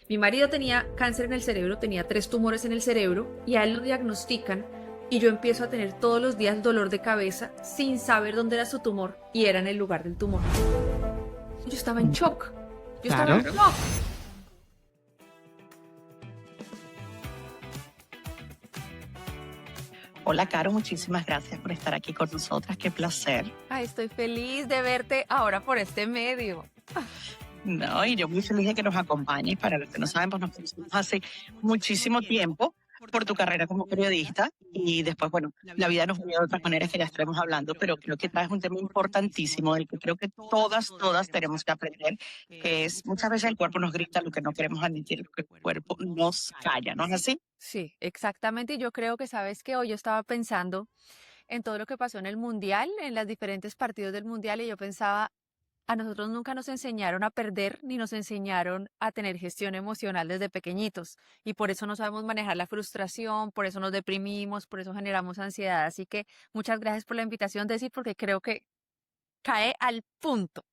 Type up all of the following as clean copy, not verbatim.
Mi marido tenía cáncer en el cerebro, tenía 3 tumores en el cerebro y a él lo diagnostican y yo empiezo a tener todos los días dolor de cabeza sin saber dónde era su tumor y era en el lugar del tumor. Yo estaba en shock. Yo estaba en Claro. shock. Hola, Caro, muchísimas gracias por estar aquí con nosotras. Qué placer. Ay, estoy feliz de verte ahora por este medio. No, y yo muy feliz de que nos acompañes. Para los que no saben, pues nos conocimos hace muchísimo tiempo por tu carrera como periodista y después, bueno, la vida nos unió de otras maneras que ya estaremos hablando, pero creo que traes un tema importantísimo del que creo que todas tenemos que aprender, que es muchas veces el cuerpo nos grita lo que no queremos admitir, lo que el cuerpo nos calla, ¿no es así? Sí, exactamente. Y yo creo que sabes que hoy yo estaba pensando en todo lo que pasó en el mundial, en los diferentes partidos del mundial, y yo pensaba, a nosotros nunca nos enseñaron a perder ni nos enseñaron a tener gestión emocional desde pequeñitos. Y por eso no sabemos manejar la frustración, por eso nos deprimimos, por eso generamos ansiedad. Así que muchas gracias por la invitación, Desi, porque creo que cae al punto.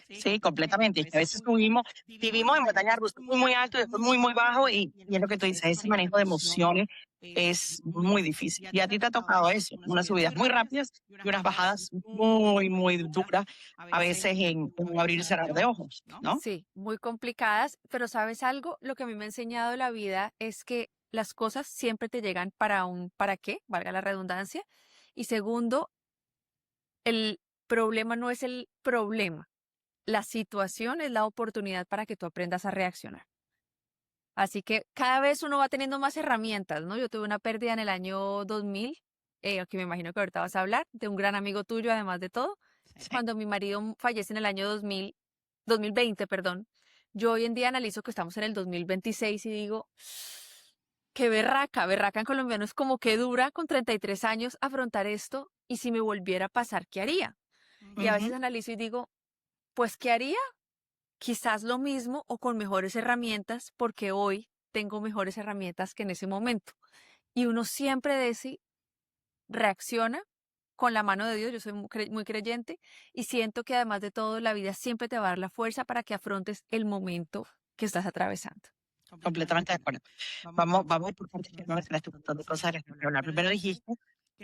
Sí, completamente. Y que a veces vivimos en montañas rusas muy alto y después muy bajo y es lo que tú dices, ese manejo de emociones es muy difícil. Y a ti te ha tocado eso, unas subidas muy rápidas y unas bajadas muy duras, a veces en un abrir y cerrar de ojos, ¿no? Sí, muy complicadas, pero ¿sabes algo? Lo que a mí me ha enseñado la vida es que las cosas siempre te llegan para un para qué, valga la redundancia. Y segundo, el problema no es el problema. La situación es la oportunidad para que tú aprendas a reaccionar. Así que cada vez uno va teniendo más herramientas, ¿no? Yo tuve una pérdida en el año 2000, que me imagino que ahorita vas a hablar, de un gran amigo tuyo, además de todo. Sí. Cuando mi marido fallece en el año 2000, 2020, perdón, yo hoy en día analizo que estamos en el 2026 y digo, qué berraca, berraca en colombiano es como que dura con 33 años afrontar esto y si me volviera a pasar, ¿qué haría? Y a veces Ujú. analizo y digo, pues, ¿qué haría? Quizás lo mismo o con mejores herramientas, porque hoy tengo mejores herramientas que en ese momento. Y uno siempre reacciona con la mano de Dios. Yo soy muy creyente y siento que además de todo, la vida siempre te va a dar la fuerza para que afrontes el momento que estás atravesando. Completamente de acuerdo. Vamos a ir por partes que no me un montón de cosas de las que voy a hablar. Primero dijiste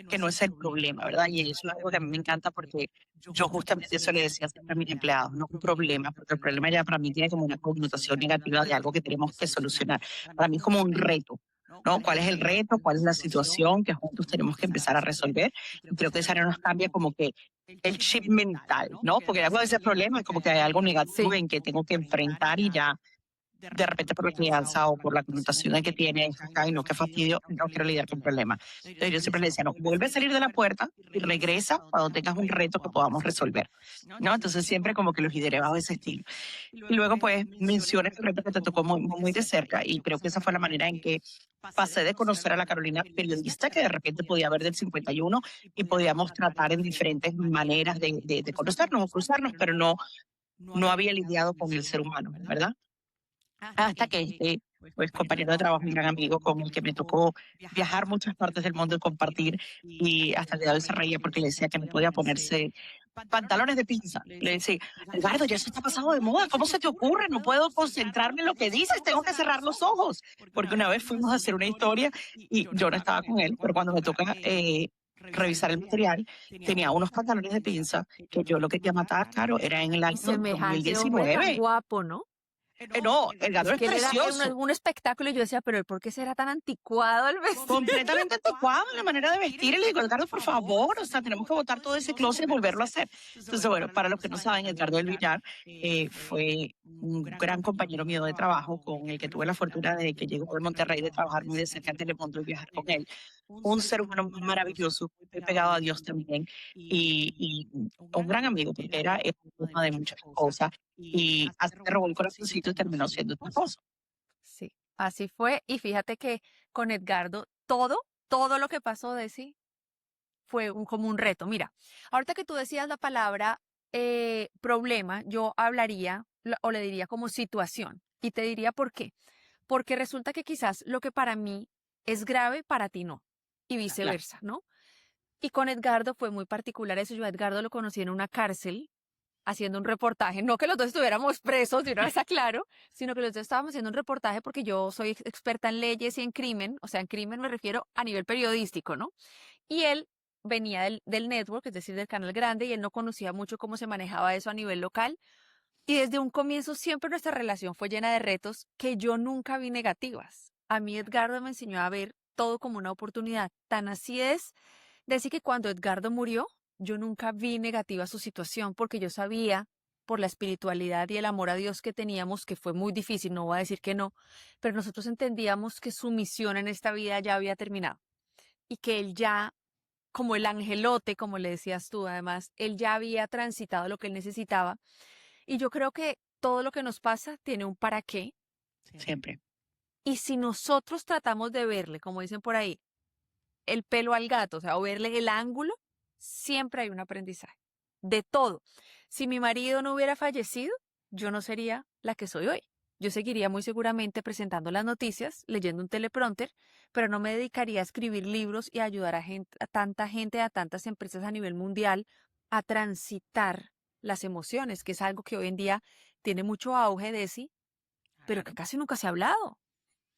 que no es el problema, ¿verdad? Y eso es algo que a mí me encanta porque yo justamente eso le decía siempre a mis empleados, no es un problema, porque el problema ya para mí tiene como una connotación negativa de algo que tenemos que solucionar. Para mí es como un reto, ¿no? ¿Cuál es el reto? ¿Cuál es la situación que juntos tenemos que empezar a resolver? Y creo que esa área nos cambia como que el chip mental, ¿no? Porque algo de ese problema es como que hay algo negativo Sí, en que tengo que enfrentar y ya de repente por la crianza o por la connotación de que tiene, ay, no, qué fastidio, no quiero lidiar con problemas. Entonces yo siempre le decía, no, vuelve a salir de la puerta y regresa cuando tengas un reto que podamos resolver, ¿no? Entonces siempre como que los lideré bajo ese estilo. Y luego pues menciones el reto que te tocó muy de cerca y creo que esa fue la manera en que pasé de conocer a la Carolina periodista que de repente podía ver del 51 y podíamos tratar en diferentes maneras de conocernos o cruzarnos, pero no había lidiado con el ser humano, ¿verdad? Hasta que pues compañero de trabajo, un gran amigo con el que me tocó viajar muchas partes del mundo y compartir, y hasta el día de hoy se reía porque le decía que no podía ponerse pantalones de pinza. Le decía, Edgardo, ya eso está pasado de moda, ¿cómo se te ocurre? No puedo concentrarme en lo que dices, tengo que cerrar los ojos. Porque una vez fuimos a hacer una historia y yo no estaba con él, pero cuando me toca revisar el material, tenía unos pantalones de pinza que yo lo quería matar, claro, era en el y año semejante hombre tan 2019. guapo, ¿no? No, el Es ganador es que él era precioso. un espectáculo y yo decía, pero ¿él por qué será tan anticuado el vestido? Completamente anticuado en la manera de vestir. Y le digo, Edgardo, por favor, o sea, tenemos que botar todo ese closet y volverlo a hacer. Entonces, bueno, para los que no saben, Edgardo del Villar fue un gran compañero mío de trabajo con el que tuve la fortuna de que llegó de Monterrey de trabajar muy de cerca en Telemundo y viajar con él. Un ser humano maravilloso, muy pegado a Dios también y un gran amigo porque era el tema de muchas cosas y hasta que robó el corazoncito y terminó siendo tu esposo. Sí, así fue. Y fíjate que con Edgardo, todo lo que pasó de sí fue como un reto. Mira, ahorita que tú decías la palabra problema, yo hablaría o le diría como situación. Y te diría por qué. Porque resulta que quizás lo que para mí es grave, para ti no. Y Claro. viceversa, ¿no? Y con Edgardo fue muy particular eso. Yo a Edgardo lo conocí en una cárcel haciendo un reportaje, no que los dos estuviéramos presos, de una vez aclaro, sino que los dos estábamos haciendo un reportaje porque yo soy experta en leyes y en crimen, o sea, en crimen me refiero a nivel periodístico, ¿no? Y él venía del network, es decir, del canal grande, y él no conocía mucho cómo se manejaba eso a nivel local. Y desde un comienzo siempre nuestra relación fue llena de retos que yo nunca vi negativas. A mí Edgardo me enseñó a ver todo como una oportunidad. Tan así es, decir que cuando Edgardo murió, yo nunca vi negativa su situación porque yo sabía por la espiritualidad y el amor a Dios que teníamos, que fue muy difícil, no voy a decir que no, pero nosotros entendíamos que su misión en esta vida ya había terminado y que él ya, como el angelote, como le decías tú, además, él ya había transitado lo que él necesitaba. Y yo creo que todo lo que nos pasa tiene un para qué. Siempre. Y si nosotros tratamos de verle, como dicen por ahí, el pelo al gato, o sea, o verle el ángulo, siempre hay un aprendizaje. De todo. Si mi marido no hubiera fallecido, yo no sería la que soy hoy. Yo seguiría muy seguramente presentando las noticias, leyendo un teleprompter, pero no me dedicaría a escribir libros y a ayudar a tanta gente, a tantas empresas a nivel mundial a transitar las emociones, que es algo que hoy en día tiene mucho auge de sí, pero que casi nunca se ha hablado.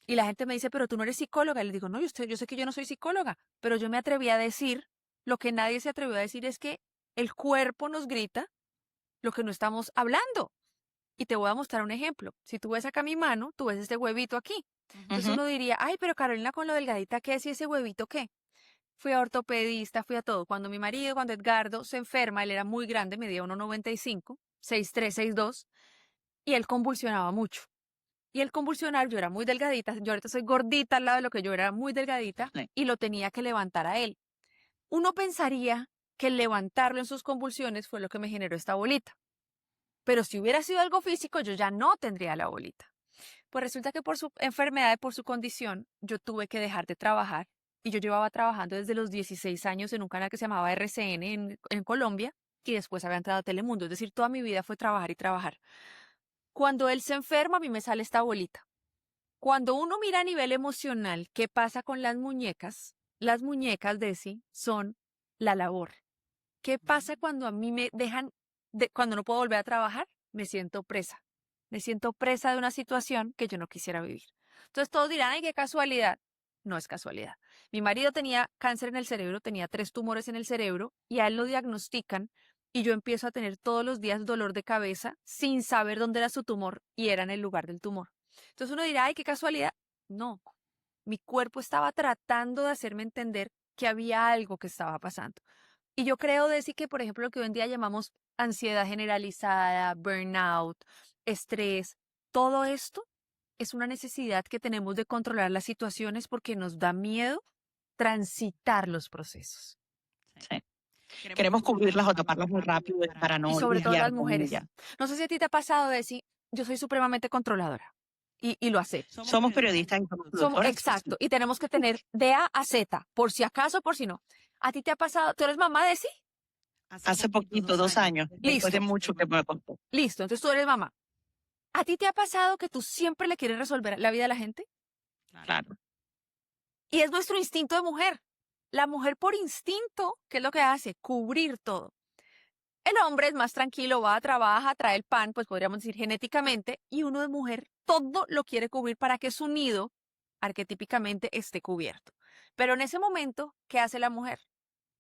Y la gente me dice, pero tú no eres psicóloga. Y le digo, no, yo sé que yo no soy psicóloga, pero yo me atreví a decir, lo que nadie se atrevió a decir es que el cuerpo nos grita lo que no estamos hablando. Y te voy a mostrar un ejemplo. Si tú ves acá mi mano, tú ves este huevito aquí. Entonces uno diría, ay, pero Carolina con lo delgadita, ¿qué es? ¿Y ese huevito qué? Fui a ortopedista, fui a todo. Cuando Edgardo se enferma, él era muy grande, medía 1,95, 6'3", 6'2", y él convulsionaba mucho. Y el convulsionar, yo era muy delgadita, yo ahorita soy gordita al lado de lo que yo era muy delgadita, Sí. y lo tenía que levantar a él. Uno pensaría que el levantarlo en sus convulsiones fue lo que me generó esta bolita. Pero si hubiera sido algo físico, yo ya no tendría la bolita. Pues resulta que por su enfermedad y por su condición, yo tuve que dejar de trabajar. Y yo llevaba trabajando desde los 16 años en un canal que se llamaba RCN en Colombia, y después había entrado a Telemundo. Es decir, toda mi vida fue trabajar y trabajar. Cuando él se enferma, a mí me sale esta bolita. Cuando uno mira a nivel emocional qué pasa con las muñecas de sí son la labor. ¿Qué pasa cuando a mí me dejan, cuando no puedo volver a trabajar? Me siento presa. Me siento presa de una situación que yo no quisiera vivir. Entonces todos dirán, ay, qué casualidad. No es casualidad. Mi marido tenía cáncer en el cerebro, tenía 3 tumores en el cerebro y a él lo diagnostican y yo empiezo a tener todos los días dolor de cabeza sin saber dónde era su tumor y era en el lugar del tumor. Entonces uno dirá, ay, qué casualidad. No, mi cuerpo estaba tratando de hacerme entender que había algo que estaba pasando. Y yo creo, Desi, que por ejemplo lo que hoy en día llamamos ansiedad generalizada, burnout, estrés, todo esto es una necesidad que tenemos de controlar las situaciones porque nos da miedo transitar los procesos. Sí. Queremos cubrirlas o taparlas muy rápido para Y no sobre todo lidiar las con mujeres. ellas. No sé si a ti te ha pasado, Desi, yo soy supremamente controladora y lo acepto. Somos periodistas y somos productoras. Exacto, y tenemos que tener de A a Z, por si acaso, por si no. ¿A ti te ha pasado? ¿Tú eres mamá, Desi? Hace poquito, 2 años, después de Listo. mucho que me costó. Listo, entonces tú eres mamá. ¿A ti te ha pasado que tú siempre le quieres resolver la vida a la gente? Claro. Y es nuestro instinto de mujer. La mujer por instinto, ¿qué es lo que hace? Cubrir todo. El hombre es más tranquilo, va, trabaja, trae el pan, pues podríamos decir genéticamente, y uno de mujer todo lo quiere cubrir para que su nido arquetípicamente esté cubierto. Pero en ese momento, ¿qué hace la mujer?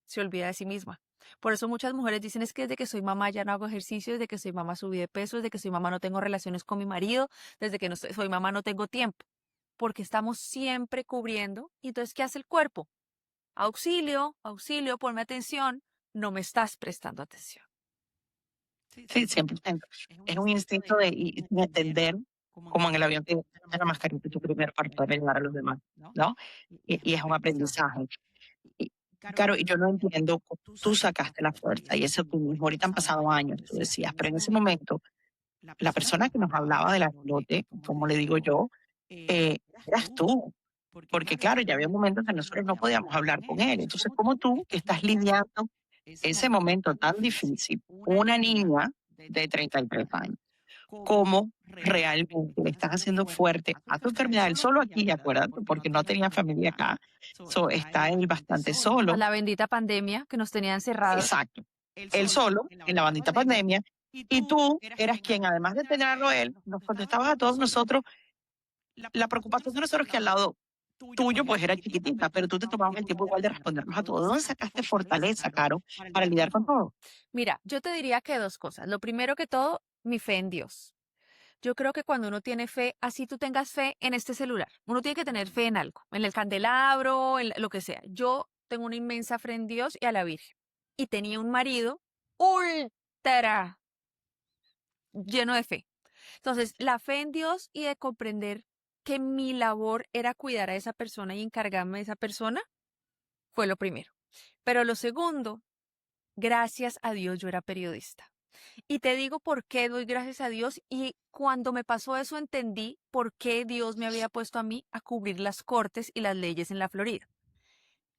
Se olvida de sí misma. Por eso muchas mujeres dicen es que desde que soy mamá ya no hago ejercicio, desde que soy mamá subí de peso, desde que soy mamá no tengo relaciones con mi marido, desde que no soy mamá no tengo tiempo, porque estamos siempre cubriendo. Y entonces, ¿qué hace el cuerpo? Auxilio, auxilio, ponme atención, no me estás prestando atención. Sí, 100%. Es un instinto de entender, como en el avión que tienes la mascarita tú primero para poder ayudar a los demás, ¿no? Y es un aprendizaje. Y, claro, y yo no entiendo, tú sacaste la fuerza y eso tú mismo, ahorita han pasado años, tú decías, pero en ese momento, la persona que nos hablaba del lote, como le digo yo, eras tú. Porque claro, ya había momentos que nosotros no podíamos hablar con él. Entonces, ¿cómo tú que estás lidiando ese momento tan difícil, una niña de 33 años, cómo realmente le estás haciendo fuerte a tu enfermedad? Él solo aquí, acuérdate, porque no tenía familia acá. Está él bastante A solo. la bendita pandemia que nos tenía encerrados. Exacto. Él solo, en la bandita pandemia, Y tú eras quien, además de tenerlo él, nos contestabas a todos nosotros. La preocupación de nosotros que al lado tuyo pues era chiquitita, pero tú te tomabas el tiempo igual de respondernos a todo. ¿Dónde sacaste fortaleza, Caro, para lidiar con todo? Mira, yo te diría que dos cosas. Lo primero que todo, mi fe en Dios. Yo creo que cuando uno tiene fe, así tú tengas fe en este celular, uno tiene que tener fe en algo, en el candelabro, en lo que sea. Yo tengo una inmensa fe en Dios y a la Virgen. Y tenía un marido ultra lleno de fe. Entonces, la fe en Dios y de comprender que mi labor era cuidar a esa persona y encargarme de esa persona fue lo primero. Pero lo segundo, gracias a Dios yo era periodista. Y te digo por qué doy gracias a Dios y cuando me pasó eso entendí por qué Dios me había puesto a mí a cubrir las cortes y las leyes en la Florida.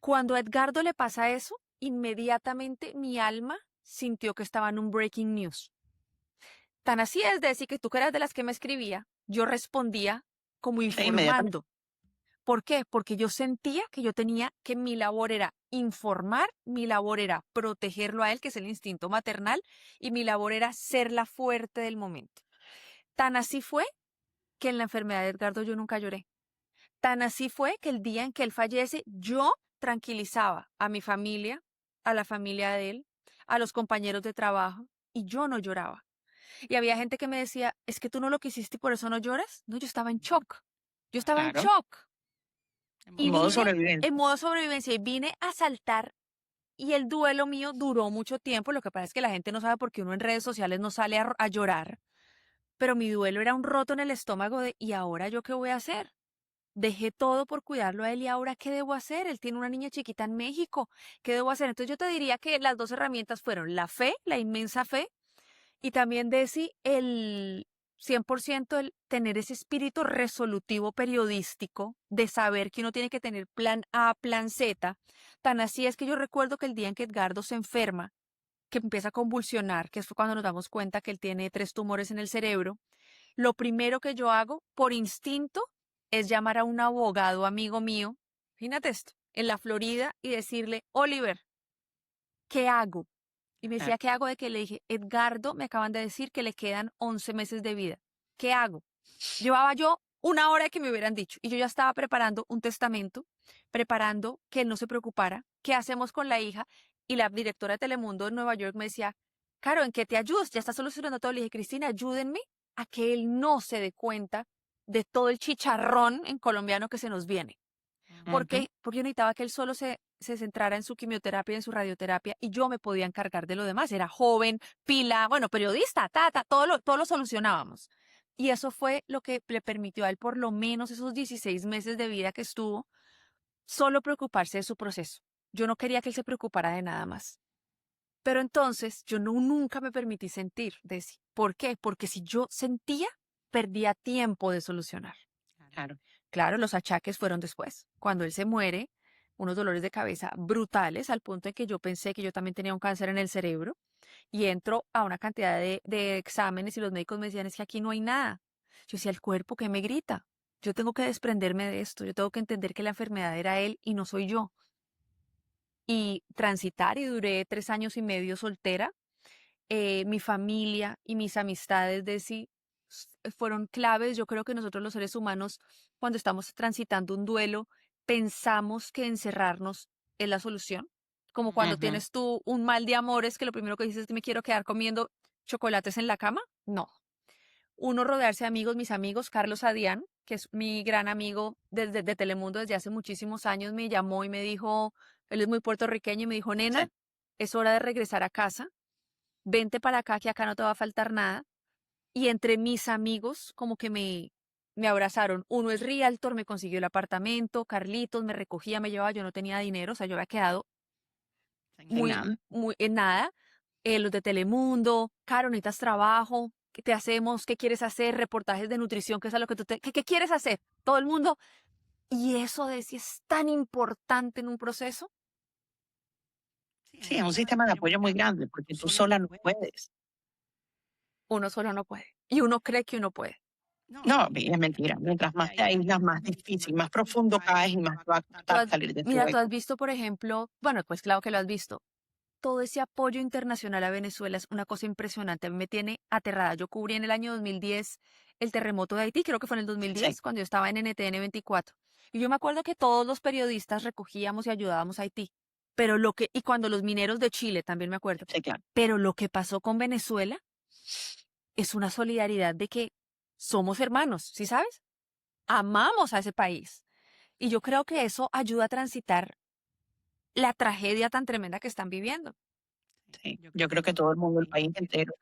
Cuando a Edgardo le pasa eso, inmediatamente mi alma sintió que estaba en un breaking news. Tan así es de decir que tú que eras de las que me escribía, yo respondía como Inmediatamente. informando. ¿Por qué? Porque yo sentía que yo tenía que mi labor era informar, mi labor era protegerlo a él, que es el instinto maternal, y mi labor era ser la fuerte del momento. Tan así fue que en la enfermedad de Edgardo yo nunca lloré. Tan así fue que el día en que él fallece, yo tranquilizaba a mi familia, a la familia de él, a los compañeros de trabajo, y yo no lloraba. Y había gente que me decía, es que tú no lo quisiste y por eso no lloras. No, yo estaba en shock. Yo estaba en Claro. shock. En Y modo vine sobrevivencia. en modo sobrevivencia y vine a saltar y el duelo mío duró mucho tiempo. Lo que pasa es que la gente no sabe por qué uno en redes sociales no sale a llorar. Pero mi duelo era un roto en el estómago de ¿y ahora yo qué voy a hacer? Dejé todo por cuidarlo a él y ahora ¿qué debo hacer? Él tiene una niña chiquita en México. ¿Qué debo hacer? Entonces yo te diría que las dos herramientas fueron la fe, la inmensa fe, y también, Desi, el 100% el tener ese espíritu resolutivo periodístico de saber que uno tiene que tener plan A, plan Z. Tan así es que yo recuerdo que el día en que Edgardo se enferma, que empieza a convulsionar, que es cuando nos damos cuenta que él tiene 3 tumores en el cerebro, lo primero que yo hago por instinto es llamar a un abogado amigo mío, fíjate esto, en la Florida y decirle, Oliver, ¿qué hago? Y me decía, ¿qué hago? De que le dije, Edgardo, me acaban de decir que le quedan 11 meses de vida. ¿Qué hago? Llevaba yo una hora de que me hubieran dicho y yo ya estaba preparando un testamento, preparando que él no se preocupara, qué hacemos con la hija. Y la directora de Telemundo en Nueva York me decía, Caro, ¿en qué te ayudas? Ya está solucionando todo. Le dije, Cristina, ayúdenme a que él no se dé cuenta de todo el chicharrón en colombiano que se nos viene. ¿Por Ujú. qué? Porque yo necesitaba que él solo se centrara en su quimioterapia y en su radioterapia y yo me podía encargar de lo demás. Era joven, pila, bueno, periodista, todo lo solucionábamos. Y eso fue lo que le permitió a él, por lo menos esos 16 meses de vida que estuvo, solo preocuparse de su proceso. Yo no quería que él se preocupara de nada más. Pero entonces yo nunca me permití sentir, Desi. ¿Por qué? Porque si yo sentía, perdía tiempo de solucionar. Claro. Claro, los achaques fueron después. Cuando él se muere, unos dolores de cabeza brutales, al punto en que yo pensé que yo también tenía un cáncer en el cerebro y entro a una cantidad de exámenes y los médicos me decían, es que aquí no hay nada. Yo decía, el cuerpo que me grita. Yo tengo que desprenderme de esto. Yo tengo que entender que la enfermedad era él y no soy yo. Y transitar y duré 3 años y medio soltera. Mi familia y mis amistades de sí fueron claves. Yo creo que nosotros los seres humanos, cuando estamos transitando un duelo, pensamos que encerrarnos es la solución. Como cuando Ujú. tienes tú un mal de amores que lo primero que dices es que me quiero quedar comiendo chocolates en la cama. No. Uno rodearse de amigos, mis amigos, Carlos Adián, que es mi gran amigo desde de Telemundo desde hace muchísimos años, me llamó y me dijo, él es muy puertorriqueño y me dijo, Sí. nena, es hora de regresar a casa, vente para acá que acá no te va a faltar nada. Y entre mis amigos como que me abrazaron. Uno es realtor, me consiguió el apartamento, Carlitos me recogía, me llevaba, yo no tenía dinero, o sea, yo había quedado Sin muy, nada. muy en nada. Los de Telemundo, Caro, necesitas trabajo, ¿qué te hacemos? ¿Qué quieres hacer? Reportajes de nutrición, ¿qué es lo que ¿qué quieres hacer? Todo el mundo. Y eso de si es tan importante en un proceso, Sí, es un sistema de apoyo muy grande porque tú sola no puedes. uno solo no puede. Y uno cree que uno puede. No, y es mentira. Mientras más te aíslas, más difícil, más profundo caes y más te va a costar salir de tu Mira, tú hueco. has visto, por ejemplo, bueno, pues claro que lo has visto, todo ese apoyo internacional a Venezuela es una cosa impresionante. A mí me tiene aterrada. Yo cubrí en el año 2010 el terremoto de Haití, creo que fue en el Sí, 2010, cuando yo estaba en NTN 24. Y yo me acuerdo que todos los periodistas recogíamos y ayudábamos a Haití. Y cuando los mineros de Chile, también me acuerdo. sí, claro. Pero lo que pasó con Venezuela es una solidaridad de que somos hermanos, ¿sí sabes? Amamos a ese país. Y yo creo que eso ayuda a transitar la tragedia tan tremenda que están viviendo. Sí. Yo creo que todo el mundo, el país entero,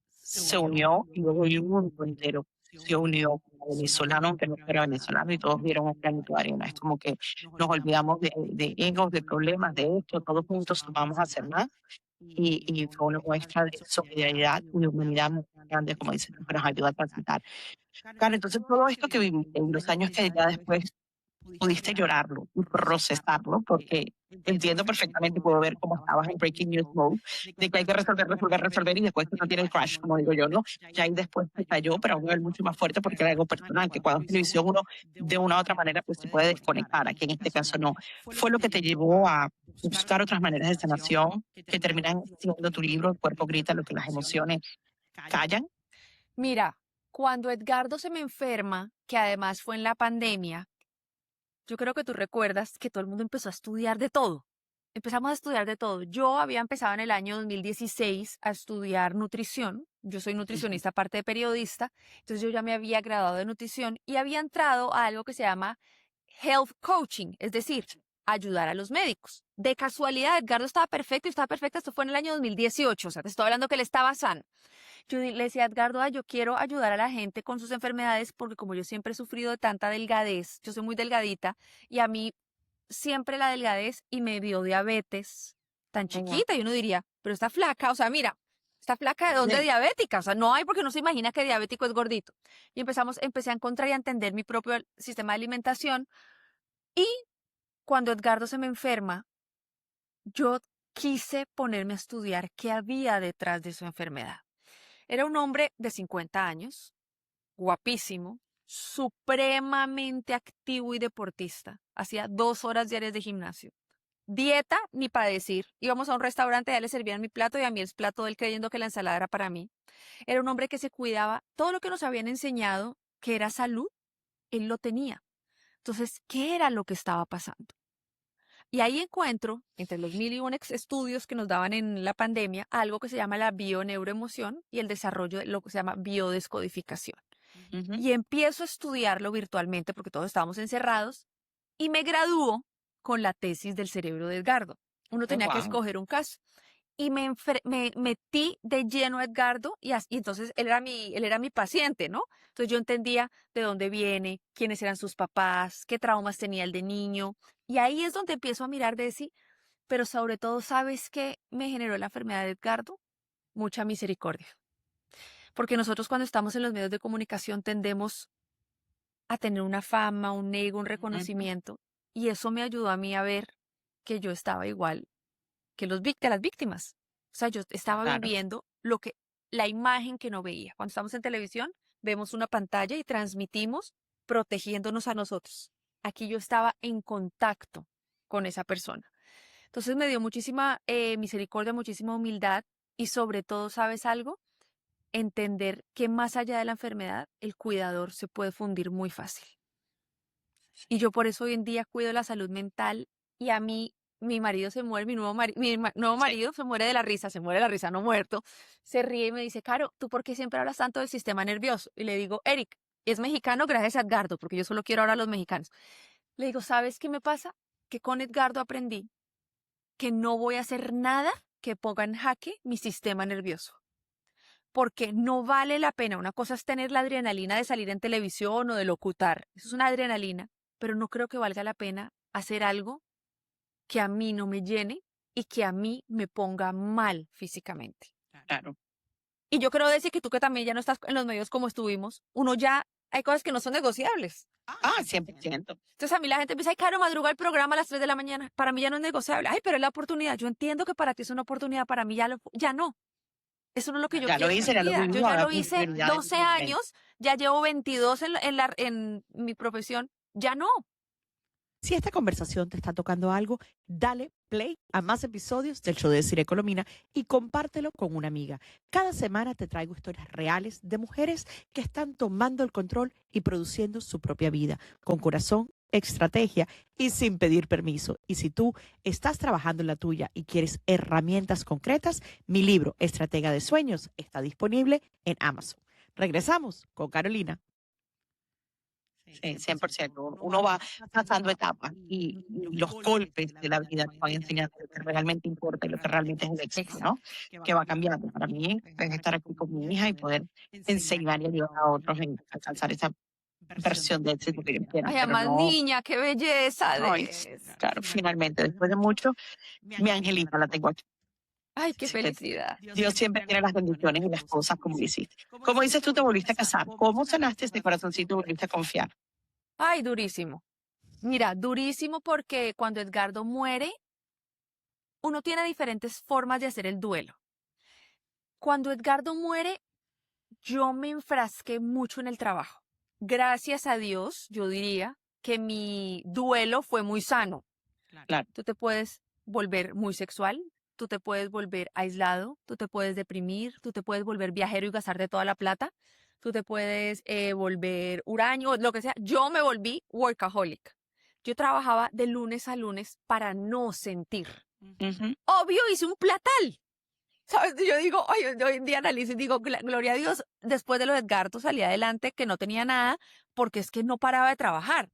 se unió y luego el mundo entero se unió como venezolano, aunque no fuera venezolano, y todos vieron un granito de arena. Es como que nos olvidamos de egos, de problemas, de esto, todos juntos vamos a hacer más. Y fue una muestra de solidaridad y de humanidad muy grande, como dicen, que nos ayuda a transitar. Claro, entonces todo esto que viviste en los años que ya después pudiste llorarlo y procesarlo, porque entiendo perfectamente, puedo ver cómo estabas en Breaking News Mode, de que hay que resolver, resolver, resolver, y después no tiene el crash, como digo yo, ¿no? Ya ahí después te cayó, pero a un nivel mucho más fuerte porque era algo personal, que cuando es televisión uno de una u otra manera pues se puede desconectar, aquí en este caso no. Fue lo que te llevó a buscar otras maneras de sanación que terminan siendo tu libro, El cuerpo grita, lo que las emociones callan. Mira, cuando Edgardo se me enferma, que además fue en la pandemia, yo creo que tú recuerdas que todo el mundo empezó a estudiar de todo. Empezamos a estudiar de todo. Yo había empezado en el año 2016 a estudiar nutrición. Yo soy nutricionista aparte de periodista. Entonces yo ya me había graduado de nutrición y había entrado a algo que se llama health coaching, es decir, ayudar a los médicos. De casualidad, Edgardo estaba perfecto y estaba perfecta. Esto fue en el año 2018. O sea, te estoy hablando que él estaba sano. Yo le decía a Edgardo, "Ay, yo quiero ayudar a la gente con sus enfermedades porque como yo siempre he sufrido de tanta delgadez, yo soy muy delgadita y a mí siempre la delgadez y me dio diabetes tan chiquita y uno diría, pero está flaca, o sea, mira, está flaca de dónde Sí. diabética, o sea, no hay porque no se imagina que diabético es gordito. Y empecé a encontrar y a entender mi propio sistema de alimentación y cuando Edgardo se me enferma, yo quise ponerme a estudiar qué había detrás de su enfermedad. Era un hombre de 50 años, guapísimo, supremamente activo y deportista. Hacía 2 horas diarias de gimnasio. Dieta, ni para decir. Íbamos a un restaurante, ya le servían mi plato y a mí el plato de él creyendo que la ensalada era para mí. Era un hombre que se cuidaba. Todo lo que nos habían enseñado que era salud, él lo tenía. Entonces, ¿qué era lo que estaba pasando? Y ahí encuentro, entre los mil y un estudios que nos daban en la pandemia, algo que se llama la bioneuroemoción y el desarrollo de lo que se llama biodescodificación. Ujú. Y empiezo a estudiarlo virtualmente porque todos estábamos encerrados y me gradúo con la tesis del cerebro de Edgardo. Uno Oh, tenía que wow. escoger un caso. Y me metí de lleno a Edgardo y entonces él era mi paciente, ¿no? Entonces yo entendía de dónde viene, quiénes eran sus papás, qué traumas tenía el de niño. Y ahí es donde empiezo a mirar de sí, pero sobre todo, ¿sabes qué me generó la enfermedad de Edgardo? Mucha misericordia. Porque nosotros cuando estamos en los medios de comunicación tendemos a tener una fama, un ego, un Ujú. reconocimiento. Y eso me ayudó a mí a ver que yo estaba igual que las víctimas. O sea, yo estaba Claro. viviendo la imagen que no veía. Cuando estamos en televisión, vemos una pantalla y transmitimos protegiéndonos a nosotros. Aquí yo estaba en contacto con esa persona. Entonces me dio muchísima misericordia, muchísima humildad y sobre todo, ¿sabes algo? Entender que más allá de la enfermedad, el cuidador se puede fundir muy fácil. Y yo por eso hoy en día cuido la salud mental y a mí, mi marido se muere, nuevo Sí. marido se muere de la risa, no muerto, se ríe y me dice, Caro, ¿tú por qué siempre hablas tanto del sistema nervioso? Y le digo, Eric, es mexicano gracias a Edgardo, porque yo solo quiero ahora a los mexicanos. Le digo, ¿sabes qué me pasa? Que con Edgardo aprendí que no voy a hacer nada que ponga en jaque mi sistema nervioso. Porque no vale la pena. Una cosa es tener la adrenalina de salir en televisión o de locutar. Eso es una adrenalina, pero no creo que valga la pena hacer algo que a mí no me llene y que a mí me ponga mal físicamente. Claro. Y yo creo decir que tú que también ya no estás en los medios como estuvimos, uno ya, hay cosas que no son negociables. Ah, 100%. Entonces a mí la gente me dice, ay, Caro, madruga el programa a las 3 de la mañana. Para mí ya no es negociable. Ay, pero es la oportunidad. Yo entiendo que para ti es una oportunidad, para mí ya no. Eso no es lo que yo Ya lo quiero en hice, mi era lo vida. Yo mismo, ya ahora lo mi hice prioridad es 12 diferente. años, ya llevo 22 en mi profesión. Ya no. Si esta conversación te está tocando algo, dale play a más episodios del show de Cire Colomina y compártelo con una amiga. Cada semana te traigo historias reales de mujeres que están tomando el control y produciendo su propia vida, con corazón, estrategia y sin pedir permiso. Y si tú estás trabajando en la tuya y quieres herramientas concretas, mi libro Estratega de Sueños está disponible en Amazon. Regresamos con Carolina. Sí, 100%. Uno va pasando etapas y los golpes de la vida nos van enseñando lo que realmente importa y lo que realmente es el éxito, ¿no? Exacto. Que va cambiando. Para mí es estar aquí con mi hija y poder enseñar y ayudar a otros en alcanzar esa versión de éxito que ellos quieran, Ay, pero además, no. niña, qué belleza Ay, de... claro, finalmente, después de mucho, mi angelita la tengo aquí. Ay, qué Así que felicidad. Dios siempre tiene las bendiciones y las cosas como hiciste. Como dices tú, te volviste a casar. ¿Cómo sanaste este corazoncito y volviste a confiar? Ay, durísimo. Mira, durísimo porque cuando Edgardo muere, uno tiene diferentes formas de hacer el duelo. Cuando Edgardo muere, yo me enfrasqué mucho en el trabajo. Gracias a Dios, yo diría que mi duelo fue muy sano. Claro. Tú te puedes volver muy sexual, tú te puedes volver aislado, tú te puedes deprimir, tú te puedes volver viajero y gastarte toda la plata, tú te puedes volver huraño, lo que sea. Yo me volví workaholic. Yo trabajaba de lunes a lunes para no sentir. Ujú. Obvio, hice un platal. ¿Sabes? Yo digo, hoy en día analizo y digo, gloria a Dios, después de lo de Edgardo salí adelante, que no tenía nada, porque es que no paraba de trabajar.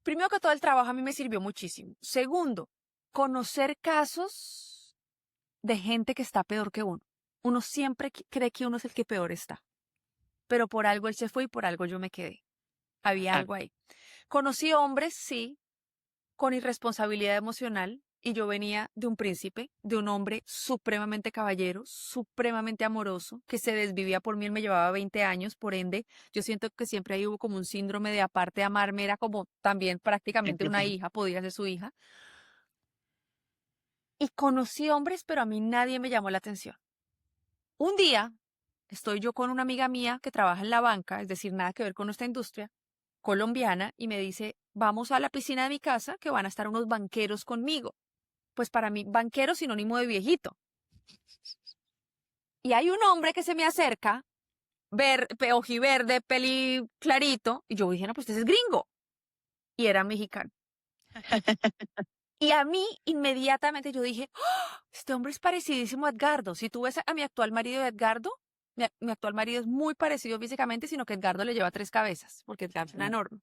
Primero que todo, el trabajo a mí me sirvió muchísimo. Segundo, conocer casos de gente que está peor que uno. Uno siempre cree que uno es el que peor está. Pero por algo él se fue y por algo yo me quedé. Había Claro. algo ahí. Conocí hombres, sí, con irresponsabilidad emocional. Y yo venía de un príncipe, de un hombre supremamente caballero, supremamente amoroso, que se desvivía por mí. Él me llevaba 20 años, por ende, yo siento que siempre ahí hubo como un síndrome de aparte de amarme, era como también prácticamente una hija, podía ser su hija. Y conocí hombres, pero a mí nadie me llamó la atención. Un día estoy yo con una amiga mía que trabaja en la banca, es decir, nada que ver con nuestra industria colombiana, y me dice, vamos a la piscina de mi casa que van a estar unos banqueros conmigo. Pues para mí, banquero sinónimo de viejito. Y hay un hombre que se me acerca, ojiverde, peli clarito, y yo dije, no, pues este es gringo. Y era mexicano. Y a mí, inmediatamente, yo dije, ¡oh! Este hombre es parecidísimo a Edgardo. Si tú ves a mi actual marido de Edgardo, mi actual marido es muy parecido físicamente, sino que Edgardo le lleva 3 cabezas, porque Edgardo es una enorme.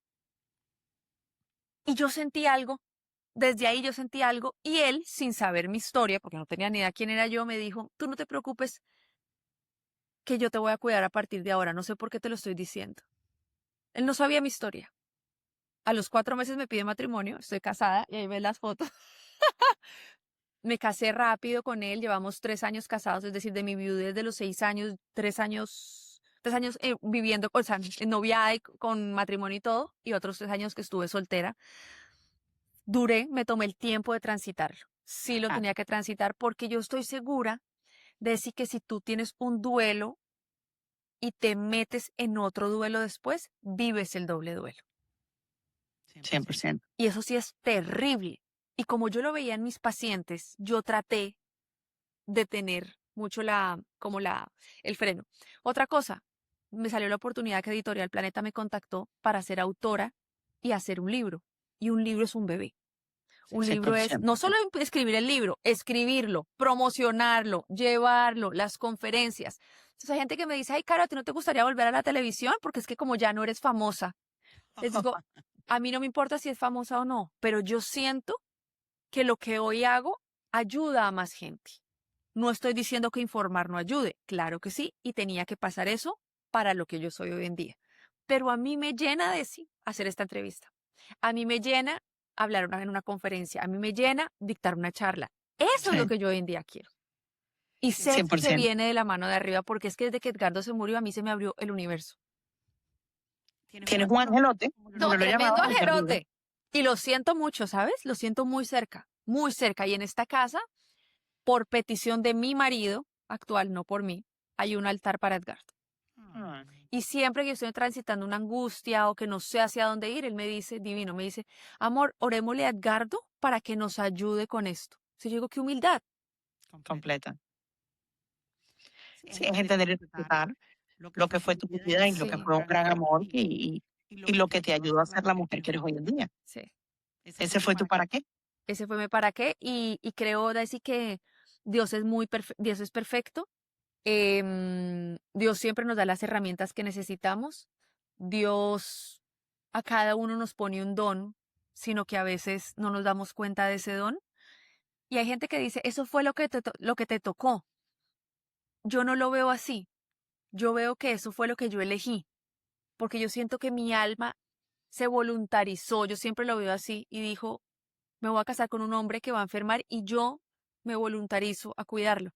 Y yo sentí algo, desde ahí yo sentí algo, y él, sin saber mi historia, porque no tenía ni idea quién era yo, me dijo, tú no te preocupes, que yo te voy a cuidar a partir de ahora, no sé por qué te lo estoy diciendo. Él no sabía mi historia. A los 4 meses me pide matrimonio, estoy casada, y ahí ves las fotos. Me casé rápido con él, llevamos 3 años casados, es decir, de mi viudez de los 6 años, 3 años viviendo, o sea, en noviada y con matrimonio y todo, y otros 3 años que estuve soltera. Duré, me tomé el tiempo de transitarlo. Sí lo tenía que transitar porque yo estoy segura de decir que si tú tienes un duelo y te metes en otro duelo después, vives el doble duelo. 100%. Y eso sí es terrible. Y como yo lo veía en mis pacientes, yo traté de tener mucho el freno. Otra cosa, me salió la oportunidad que Editorial Planeta me contactó para ser autora y hacer un libro. Y un libro es un bebé. Un libro es no solo escribir el libro, escribirlo, promocionarlo, llevarlo, las conferencias. Entonces hay gente que me dice, ay, Caro, ¿a ti no te gustaría volver a la televisión? Porque es que como ya no eres famosa. Les digo, a mí no me importa si es famosa o no, pero yo siento que lo que hoy hago ayuda a más gente. No estoy diciendo que informar no ayude, claro que sí, y tenía que pasar eso para lo que yo soy hoy en día. Pero a mí me llena de sí hacer esta entrevista. A mí me llena hablar en una conferencia. A mí me llena dictar una charla. Eso es lo que yo hoy en día quiero. Y sé que 100%. se viene de la mano de arriba porque es que desde que Edgardo se murió a mí se me abrió el universo. Tienes un angelote, No, yo lo llamaba tremendo porque arriba. angelote. Y lo siento mucho, ¿sabes? Lo siento muy cerca, muy cerca. Y en esta casa, por petición de mi marido actual, no por mí, hay un altar para Edgardo. Y siempre que yo estoy transitando una angustia o que no sé hacia dónde ir, él me dice, divino, me dice, amor, orémosle a Edgardo para que nos ayude con esto. Si yo digo, qué humildad. Completa. Sí, es entender y respetar lo que fue tu vida y lo que Sí, fue un gran amor y lo que te ayudó a ser la mujer que eres hoy en día. sí. Ese fue tu para qué. Ese fue mi para qué. Y creo, Daisy, que Dios es Dios es perfecto. Dios siempre nos da las herramientas que necesitamos. Dios a cada uno nos pone un don, sino que a veces no nos damos cuenta de ese don. Y hay gente que dice, eso fue lo que te tocó. Yo no lo veo así. Yo veo que eso fue lo que yo elegí, porque yo siento que mi alma se voluntarizó, yo siempre lo veo así, y dijo, me voy a casar con un hombre que va a enfermar y yo me voluntarizo a cuidarlo.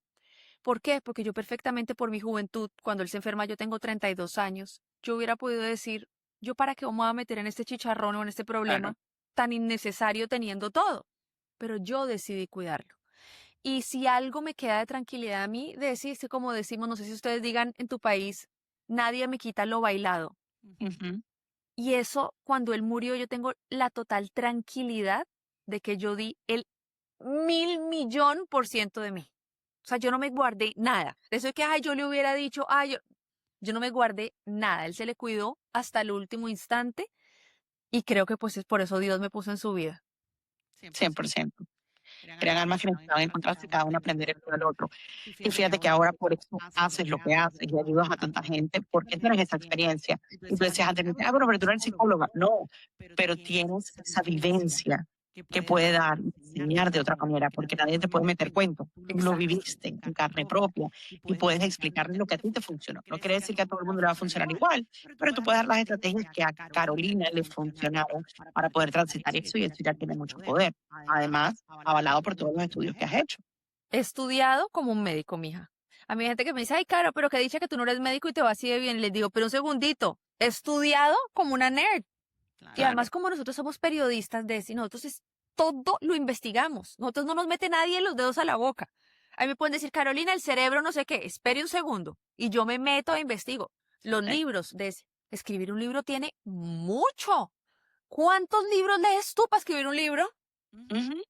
¿Por qué? Porque yo perfectamente por mi juventud, cuando él se enferma, yo tengo 32 años, yo hubiera podido decir, yo para qué me voy a meter en este chicharrón o en este Claro. problema tan innecesario teniendo todo, pero yo decidí cuidarlo. Y si algo me queda de tranquilidad a mí, de decirse, como decimos, no sé si ustedes digan en tu país, nadie me quita lo bailado. Ujú. Y eso, cuando él murió, yo tengo la total tranquilidad de que yo di el 1.000.000.000% de mí. O sea, yo no me guardé nada. De eso de que, ay, yo le hubiera dicho, ay, yo no me guardé nada. Él se le cuidó hasta el último instante y creo que pues es por eso Dios me puso en su vida. 100%. Crean almas que necesitan encontrarse, cada uno aprender el uno del otro. Y fíjate que ahora por eso haces lo que haces y ayudas a tanta gente, porque tienes esa experiencia. Y tú decías antes, bueno, pero tú no eres psicóloga. No, pero tienes esa vivencia que puede dar y enseñar de otra manera, porque nadie te puede meter cuento. Tú lo Exacto. viviste en carne propia y puedes explicarle lo que a ti te funcionó. No quiere decir que a todo el mundo le va a funcionar igual, pero tú puedes dar las estrategias que a Carolina le funcionaron para poder transitar eso y eso ya tiene mucho poder. Además, avalado por todos los estudios que has hecho. He estudiado como un médico, mija. A mí hay gente que me dice, ay, Caro, pero que dicha que tú no eres médico y te va así de bien. Les digo, pero un segundito, he estudiado como una nerd. Y Claro. además, como nosotros somos periodistas de eso, y nosotros todo lo investigamos. Nosotros no nos mete nadie los dedos a la boca. A mí me pueden decir, Carolina, el cerebro no sé qué, espere un segundo. Y yo me meto e investigo. Los libros escribir un libro tiene mucho. ¿Cuántos libros lees tú para escribir un libro? Ujú.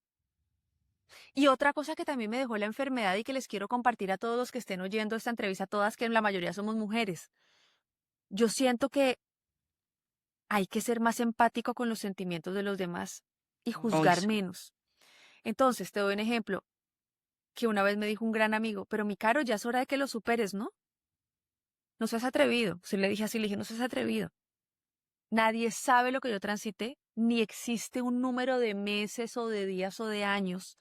Y otra cosa que también me dejó la enfermedad y que les quiero compartir a todos los que estén oyendo esta entrevista, todas que en la mayoría somos mujeres. Yo siento que hay que ser más empático con los sentimientos de los demás y Uy, juzgar sí. menos. Entonces, te doy un ejemplo que una vez me dijo un gran amigo, pero mi Caro, ya es hora de que lo superes, ¿no? No seas atrevido. Si le dije así, le dije, no seas atrevido. Nadie sabe lo que yo transité, ni existe un número de meses o de días o de años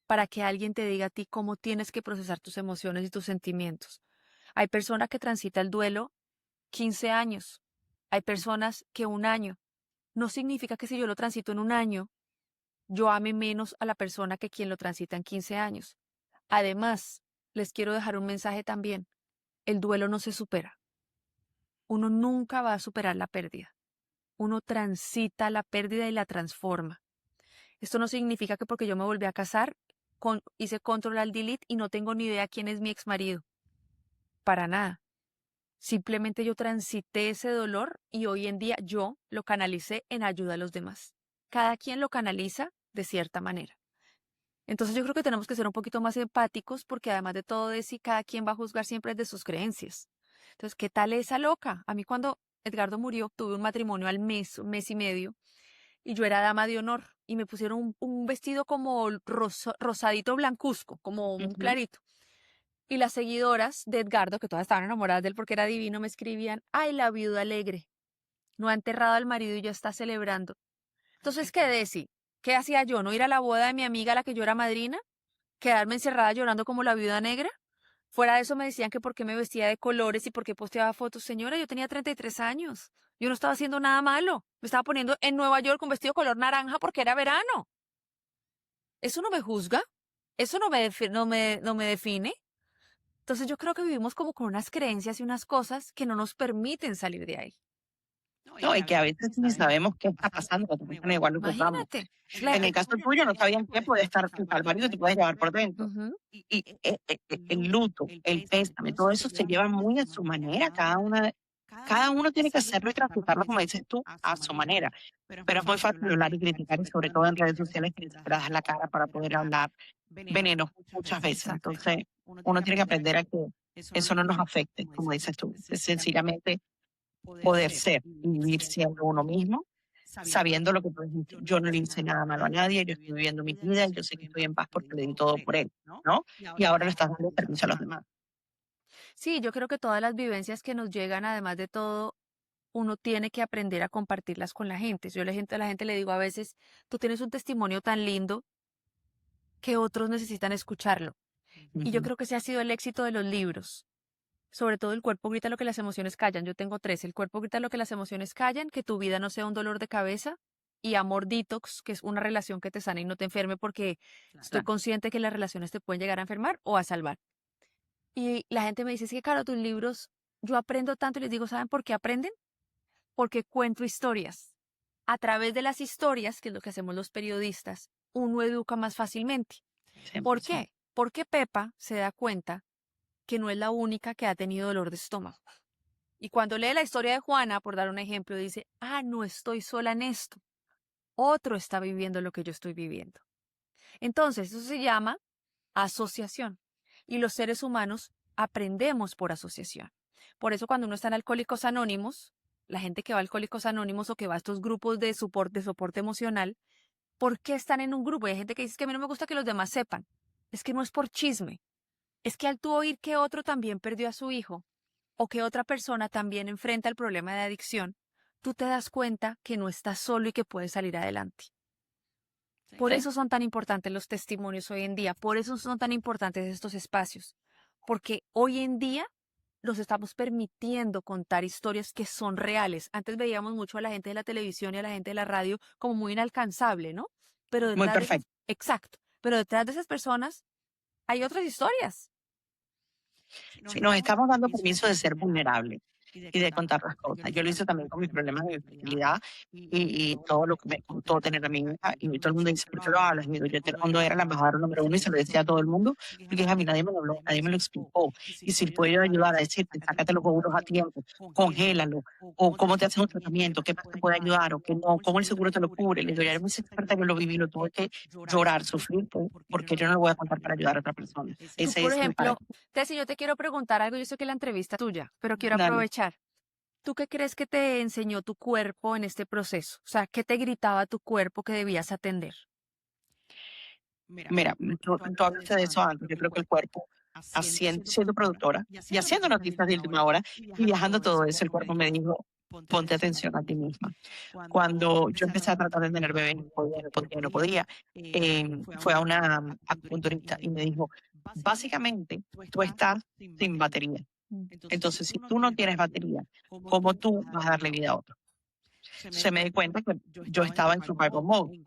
para que alguien te diga a ti cómo tienes que procesar tus emociones y tus sentimientos. Hay personas que transitan el duelo 15 años. Hay personas que un año. No significa que si yo lo transito en un año, yo ame menos a la persona que quien lo transita en 15 años. Además, les quiero dejar un mensaje también. El duelo no se supera. Uno nunca va a superar la pérdida. Uno transita la pérdida y la transforma. Esto no significa que porque yo me volví a casar, hice control al delete y no tengo ni idea quién es mi ex marido. Para nada. Simplemente yo transité ese dolor y hoy en día yo lo canalicé en ayuda a los demás. Cada quien lo canaliza de cierta manera. Entonces yo creo que tenemos que ser un poquito más empáticos porque además de todo de sí, cada quien va a juzgar siempre desde sus creencias. Entonces, ¿qué tal esa loca? A mí cuando Edgardo murió, tuve un matrimonio al mes, un mes y medio, y yo era dama de honor y me pusieron un vestido como rosadito blancuzco, como un Ujú. clarito. Y las seguidoras de Edgardo, que todas estaban enamoradas de él porque era divino, me escribían, ay, la viuda alegre, no ha enterrado al marido y ya está celebrando. Entonces, ¿qué decir? ¿Qué hacía yo? ¿No ir a la boda de mi amiga a la que yo era madrina? ¿Quedarme encerrada llorando como la viuda negra? Fuera de eso me decían que por qué me vestía de colores y por qué posteaba fotos. Señora, yo tenía 33 años. Yo no estaba haciendo nada malo. Me estaba poniendo en Nueva York un vestido color naranja porque era verano. ¿Eso no me juzga? ¿Eso no me define? Entonces yo creo que vivimos como con unas creencias y unas cosas que no nos permiten salir de ahí. No, y que a veces ni sabemos qué está pasando, que también igual lo juzgamos. Imagínate. En el caso tuyo, no sabían qué puede estar al marido te puedes llevar por dentro. Ujú. Y el luto, el pésame, todo eso se lleva muy a su manera, cada uno tiene que hacerlo y transmutarlo, como dices tú, a su manera. Pero es muy fácil hablar y criticar, y sobre todo en redes sociales, que te das la cara para poder hablar veneno muchas veces. Exacto. Entonces, uno tiene que aprender a que eso no nos afecte, como dices tú. Es sencillamente poder ser y vivir siendo uno mismo, sabiendo lo que tú dijiste. Yo no le hice nada malo a nadie, yo estoy viviendo mi vida, yo sé que estoy en paz porque le di todo por él, ¿no? Y ahora le estás dando permiso a los demás. Sí, yo creo que todas las vivencias que nos llegan, además de todo, uno tiene que aprender a compartirlas con la gente. Yo a la gente le digo a veces, tú tienes un testimonio tan lindo que otros necesitan escucharlo. Y yo Ujú. creo que ese ha sido el éxito de los libros. Sobre todo El cuerpo grita lo que las emociones callan. Yo tengo 3. El cuerpo grita lo que las emociones callan, que tu vida no sea un dolor de cabeza. Y Amor Detox, que es una relación que te sana y no te enferme, porque estoy Claro. consciente que las relaciones te pueden llegar a enfermar o a salvar. Y la gente me dice, es que claro, tus libros, yo aprendo tanto y les digo, ¿saben por qué aprenden? Porque cuento historias. A través de las historias, que es lo que hacemos los periodistas, uno educa más fácilmente. ¿Por 100%. qué? Porque Pepa se da cuenta que no es la única que ha tenido dolor de estómago. Y cuando lee la historia de Juana, por dar un ejemplo, dice, no estoy sola en esto. Otro está viviendo lo que yo estoy viviendo. Entonces, eso se llama asociación. Y los seres humanos aprendemos por asociación. Por eso cuando uno está en Alcohólicos Anónimos, la gente que va a Alcohólicos Anónimos o que va a estos grupos de soporte emocional, ¿por qué están en un grupo? Y hay gente que dice que a mí no me gusta que los demás sepan. Es que no es por chisme. Es que al tú oír que otro también perdió a su hijo o que otra persona también enfrenta el problema de adicción, tú te das cuenta que no estás solo y que puedes salir adelante. Por Sí. eso son tan importantes los testimonios hoy en día, por eso son tan importantes estos espacios, porque hoy en día nos estamos permitiendo contar historias que son reales. Antes veíamos mucho a la gente de la televisión y a la gente de la radio como muy inalcanzable, ¿no? Pero Muy detrás de esas, perfecto. exacto, pero detrás de esas personas hay otras historias. Si nos estamos dando permiso de ser vulnerables y de contar las cosas. Yo lo hice también con mis problemas de infertilidad y todo lo que me costó tener a mi hija. Y todo el mundo dice, ¿por qué lo hablas? Y digo, cuando era la embajadora número 1 y se lo decía a todo el mundo, porque a mí nadie me lo habló, nadie me lo explicó. Y si puedo ayudar a decirte, sácate los óvulos a tiempo, congélalo, o cómo te haces un tratamiento, qué te puede ayudar, o qué no, cómo el seguro te lo cubre. Le digo, ya eres muy experta, yo lo viví, lo tuve que llorar, sufrir, porque yo no lo voy a contar para ayudar a otra persona. Tú, Ese por es mi ejemplo, carácter. Tessy, yo te quiero preguntar algo, yo sé que la entrevista es tuya, pero quiero Dale. aprovechar. ¿Tú qué crees que te enseñó tu cuerpo en este proceso? O sea, ¿qué te gritaba tu cuerpo que debías atender? Mira, tú hablaste de eso antes. Yo creo que el cuerpo, siendo productora y haciendo noticias de última hora y viajando todo eso, el cuerpo me dijo, ponte atención a ti misma. Cuando yo empecé a tratar de tener bebé, no podía, fue a una acupunturista y me dijo, básicamente, tú estás sin batería. Mm. Entonces, si tú no tienes batería, ¿cómo tú vas a darle vida a otro? Se me di cuenta que yo estaba en survival mode,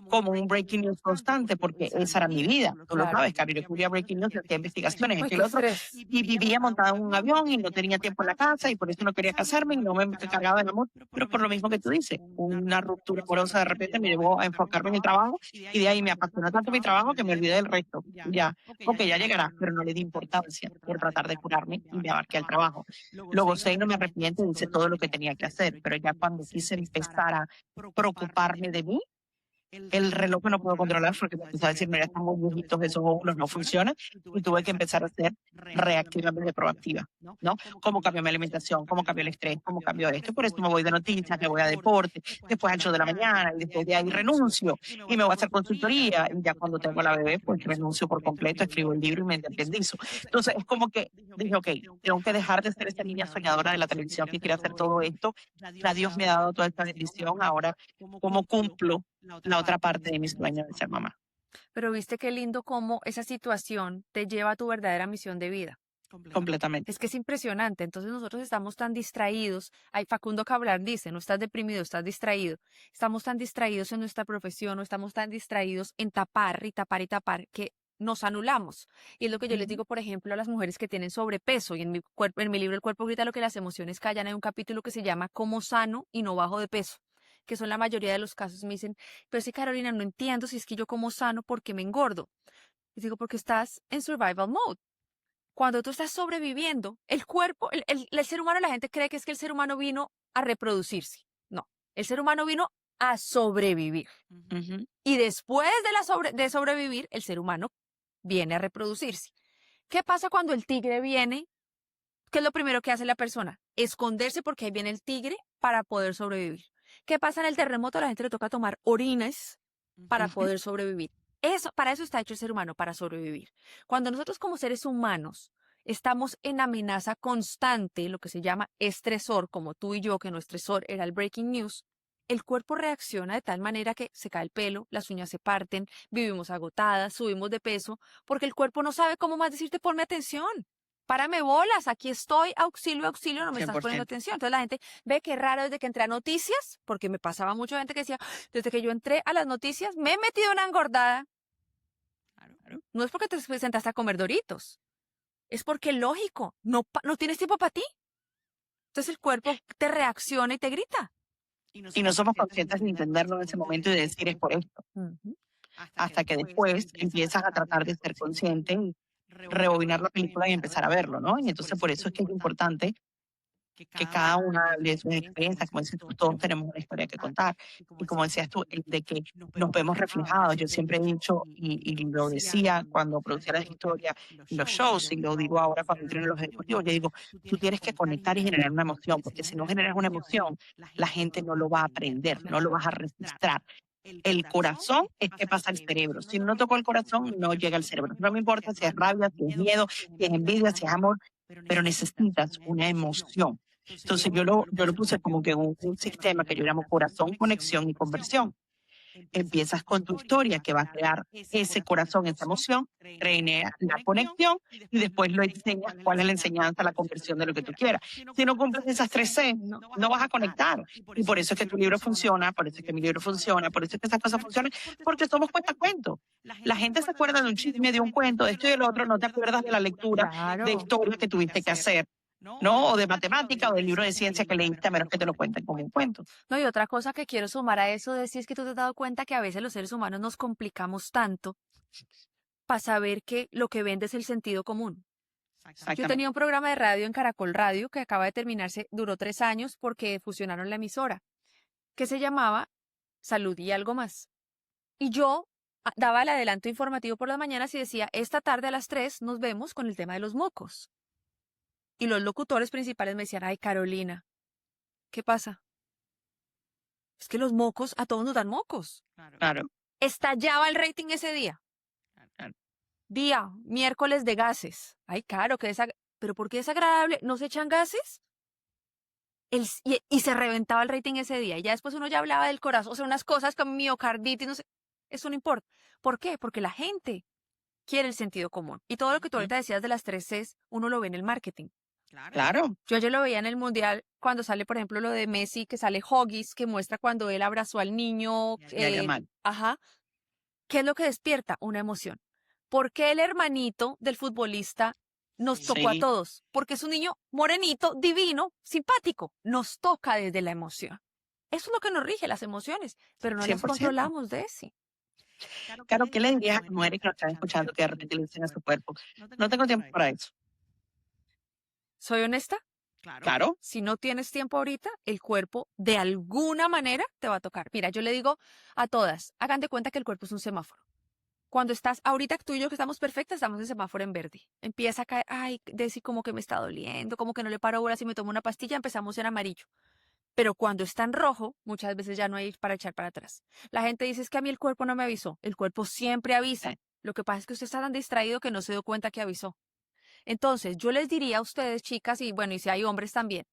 como un breaking news constante, porque esa era mi vida. Tú lo Claro. sabes, Cari. Yo cubría breaking news, hacía investigaciones, Uy, esto y qué lo otro, estrés. y vivía montada en un avión y no tenía tiempo en la casa y por eso no quería casarme y no me cargaba del amor. Pero por lo mismo que tú dices, una ruptura amorosa de repente me llevó a enfocarme en el trabajo y de ahí me apasionó tanto mi trabajo que me olvidé del resto. Ya, ok, ya llegará, pero no le di importancia por tratar de curarme y me abarqué al trabajo. Lo gocé y no me arrepiento, hice todo lo que tenía que hacer, pero ya cuando quise empezar a preocuparme de mí, el reloj no puedo controlar porque me empezó a decir, mira, están muy viejitos, esos óvulos no funcionan, y tuve que empezar a ser reactivamente proactiva, ¿no? Cómo cambió mi alimentación, cómo cambió el estrés, cómo cambió esto, y por eso me voy de noticias, me voy a deporte, después al show de la mañana, y después de ahí renuncio, y me voy a hacer consultoría, y ya cuando tengo la bebé, pues renuncio por completo, escribo el libro y me independizo. Entonces, es como que dije, ok, tengo que dejar de ser esa niña soñadora de la televisión que quiere hacer todo esto, ya Dios me ha dado toda esta bendición, ahora, ¿cómo cumplo la otra parte de mis sueños de ser mamá? Pero viste qué lindo cómo esa situación te lleva a tu verdadera misión de vida. Completamente. Es que es impresionante. Entonces nosotros estamos tan distraídos. Ay, Facundo Cabral dice, no estás deprimido, estás distraído. Estamos tan distraídos en nuestra profesión, o estamos tan distraídos en tapar y tapar y tapar que nos anulamos. Y es lo que yo les digo, por ejemplo, a las mujeres que tienen sobrepeso. Y en mi cuerpo, en mi libro El cuerpo grita lo que las emociones callan, hay un capítulo que se llama Cómo sano y no bajo de peso, que son la mayoría de los casos. Me dicen, pero sí, Carolina, no entiendo si es que yo como sano, ¿por qué me engordo? Les digo, porque estás en survival mode. Cuando tú estás sobreviviendo, el cuerpo, el ser humano, la gente cree que es que el ser humano vino a reproducirse. No, el ser humano vino a sobrevivir. Ujú. Y después de sobrevivir, el ser humano viene a reproducirse. ¿Qué pasa cuando el tigre viene? ¿Qué es lo primero que hace la persona? Esconderse porque ahí viene el tigre para poder sobrevivir. ¿Qué pasa en el terremoto? A la gente le toca tomar orines para Ujú. poder sobrevivir. Para eso está hecho el ser humano, para sobrevivir. Cuando nosotros como seres humanos estamos en amenaza constante, lo que se llama estresor, como tú y yo, que nuestro estresor era el breaking news, el cuerpo reacciona de tal manera que se cae el pelo, las uñas se parten, vivimos agotadas, subimos de peso, porque el cuerpo no sabe cómo más decirte ponme atención. Párame bolas, aquí estoy, auxilio, auxilio, no me estás poniendo 100%. atención. Entonces la gente ve que raro desde que entré a noticias, porque me pasaba mucha gente que decía, desde que yo entré a las noticias me he metido una engordada. Claro. No es porque te sentaste a comer Doritos, es porque lógico, no tienes tiempo para ti. Entonces el cuerpo te reacciona y te grita. Y no somos conscientes de entenderlo en ese momento y de decir es por esto. Ujú. Hasta que después empiezas a tratar de ser consciente y rebobinar la película y empezar a verlo, ¿no? Y entonces por eso es que es importante que cada una de sus experiencias, como dices tú, todos tenemos una historia que contar. Y como decías tú, el de que nos vemos reflejados. Yo siempre he dicho, y lo decía cuando producía las historias y los shows, y lo digo ahora cuando entreno a los ejecutivos, yo digo, tú tienes que conectar y generar una emoción, porque si no generas una emoción, la gente no lo va a aprender, no lo vas a registrar. El corazón es que pasa al cerebro. Si no tocó el corazón, no llega al cerebro. No me importa si es rabia, si es miedo, si es envidia, si es amor, pero necesitas una emoción. Entonces yo lo puse como que un sistema que yo llamo corazón, conexión y conversión. Empiezas con tu historia que va a crear ese corazón, esa emoción, crea la conexión y después lo enseñas cuál es la enseñanza, la conversión de lo que tú quieras. Si no cumples esas 3 C, no vas a conectar. Y por eso es que tu libro funciona, por eso es que mi libro funciona, por eso es que esas cosas funcionan, porque somos cuentacuentos. La gente se acuerda de un chisme, de un cuento, de esto y del otro, no te acuerdas de la lectura de Claro. historia que tuviste que hacer, ¿no? O de matemática o del libro de ciencia que leíste, a menos que te lo cuenten como un cuento. No, y otra cosa que quiero sumar a eso de si es que tú te has dado cuenta que a veces los seres humanos nos complicamos tanto para saber que lo que vende es el sentido común. Yo Exactamente. tenía un programa de radio en Caracol Radio que acaba de terminarse, duró 3 años porque fusionaron la emisora, que se llamaba Salud y algo más. Y yo daba el adelanto informativo por las mañanas y decía, esta tarde a las 3 nos vemos con el tema de los mocos. Y los locutores principales me decían, ay Carolina, ¿qué pasa? Es que los mocos, a todos nos dan mocos. Claro. Estallaba el rating ese día. Claro. Día, miércoles de gases. Ay, claro, pero ¿por qué desagradable? ¿No se echan gases? Y se reventaba el rating ese día. Y ya después uno ya hablaba del corazón, o sea, unas cosas como miocarditis, no sé. Eso no importa. ¿Por qué? Porque la gente quiere el sentido común. Y todo lo que tú ahorita decías de las 3 Cs, uno lo ve en el marketing. Claro. Yo ayer lo veía en el Mundial cuando sale, por ejemplo, lo de Messi, que sale Huggies, que muestra cuando él abrazó al niño. Ya mal. Ajá. ¿Qué es lo que despierta? Una emoción. ¿Por qué el hermanito del futbolista nos tocó a Sí. todos? Porque es un niño morenito, divino, simpático. Nos toca desde la emoción. Eso es lo que nos rige, las emociones, pero no las 100%. controlamos de ese. Claro, ¿qué le dirías a las mujeres que nos están escuchando que de repente le dicen a su cuerpo, no tengo tiempo para eso? ¿Soy honesta? Claro. Si no tienes tiempo ahorita, el cuerpo de alguna manera te va a tocar. Mira, yo le digo a todas, hagan de cuenta que el cuerpo es un semáforo. Cuando estás, ahorita tú y yo que estamos perfectas, estamos en semáforo en verde. Empieza a caer, ay, Desi, como que me está doliendo, como que no le paro bolas y me tomo una pastilla, empezamos en amarillo. Pero cuando está en rojo, muchas veces ya no hay para echar para atrás. La gente dice, es que a mí el cuerpo no me avisó. El cuerpo siempre avisa. Sí. Lo que pasa es que usted está tan distraído que no se dio cuenta que avisó. Entonces, yo les diría a ustedes, chicas, y bueno, y si hay hombres también,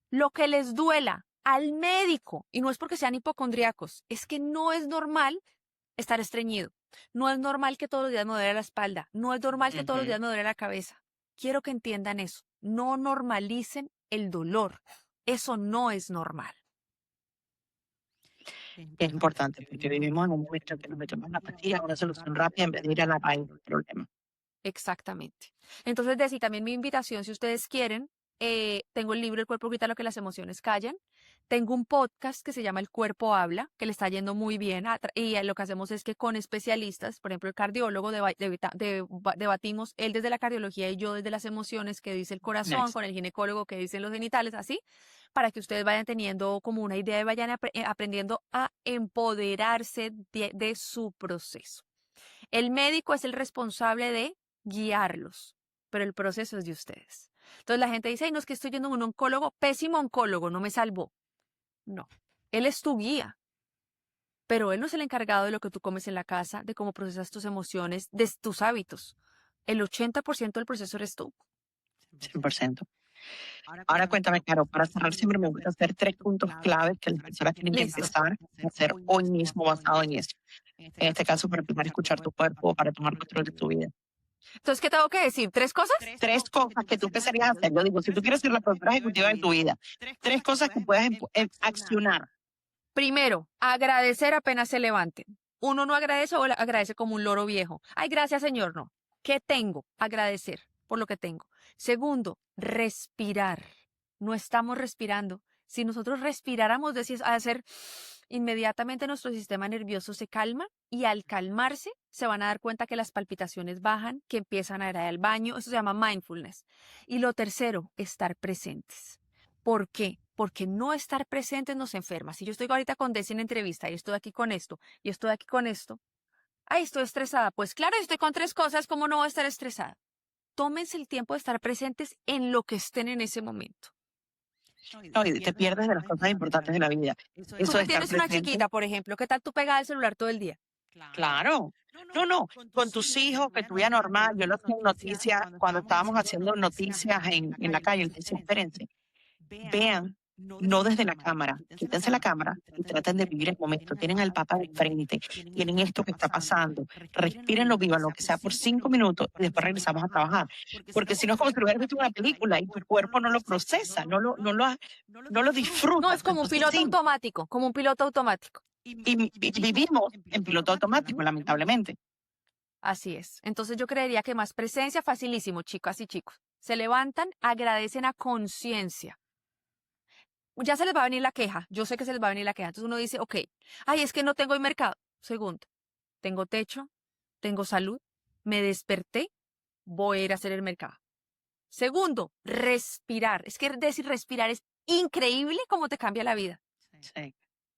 lo que les duela al médico, y no es porque sean hipocondriacos, es que no es normal estar estreñido. No es normal que todos los días me duele la espalda. No es normal que todos los días me duele la cabeza. Quiero que entiendan eso. No normalicen el dolor. Eso no es normal. Es importante porque vivimos en un momento que nos metemos la pastilla, una solución rápida en vez de ir a la raíz del problema. Exactamente. Entonces, Desi, también mi invitación, si ustedes quieren, tengo el libro El cuerpo grita lo que las emociones callan. Tengo un podcast que se llama El cuerpo habla, que le está yendo muy bien. Y lo que hacemos es que con especialistas, por ejemplo, el cardiólogo, debatimos él desde la cardiología y yo desde las emociones, que dice el corazón, Nice. con el ginecólogo, que dicen los genitales, así, para que ustedes vayan teniendo como una idea y vayan aprendiendo a empoderarse de su proceso. El médico es el responsable de guiarlos, pero el proceso es de ustedes. Entonces la gente dice, ay, no, es que estoy yendo a un oncólogo, pésimo oncólogo, no me salvó. No, él es tu guía, pero él no es el encargado de lo que tú comes en la casa, de cómo procesas tus emociones, de tus hábitos. El 80% del proceso eres tú. 100%. Ahora cuéntame, Caro, para cerrar siempre me gusta hacer 3 puntos claves que las personas tienen que Listo. empezar a hacer hoy mismo basado en eso. En este caso, para empezar a escuchar tu cuerpo, para tomar control de tu vida. Entonces, ¿qué tengo que decir? ¿3 cosas? 3 cosas que tú empezarías a hacer. Yo digo, si tú quieres ser la productora ejecutiva de tu vida, 3 cosas que puedas accionar. Primero, agradecer apenas se levanten. Uno no agradece o agradece como un loro viejo. Ay, gracias, Señor, no. ¿Qué tengo? Agradecer por lo que tengo. Segundo, respirar. No estamos respirando. Si nosotros respiráramos, inmediatamente nuestro sistema nervioso se calma y al calmarse se van a dar cuenta que las palpitaciones bajan, que empiezan a ir al baño. Eso se llama mindfulness. Y lo tercero, estar presentes. ¿Por qué? Porque no estar presentes nos enferma. Si yo estoy ahorita con Desi en entrevista y estoy aquí con esto y estoy aquí con esto, ay, estoy estresada. Pues claro, estoy con 3 cosas, ¿cómo no voy a estar estresada? Tómense el tiempo de estar presentes en lo que estén en ese momento. No, y te pierdes de las cosas importantes de la vida. Eso Tú de estar tienes una presente. chiquita, por ejemplo, ¿qué tal tú pegada al celular todo el día? Claro. No, con tus hijos, que tu vida normal. Yo lo hacía en noticias, cuando estábamos haciendo noticias en la calle, les decía, espérense, vean, no desde la cámara, quítense la cámara y traten de vivir el momento. Tienen al papá de frente, tienen esto que está pasando, respírenlo, vivan lo que sea por 5 minutos y después regresamos a trabajar. Porque si no es como si hubieras visto una película y tu cuerpo no lo procesa, no lo disfruta. No, es como un Entonces, piloto sí, automático, como un piloto automático. y vivimos en piloto automático, lamentablemente. Así es. Entonces yo creería que más presencia, facilísimo, chicas y chicos. Se levantan, agradecen a conciencia. Ya se les va a venir la queja. Yo sé que se les va a venir la queja. Entonces uno dice, ok, ay, es que no tengo el mercado. Segundo, tengo techo, tengo salud, me desperté, voy a ir a hacer el mercado. Segundo, respirar. Es que decir respirar es increíble cómo te cambia la vida. Sí.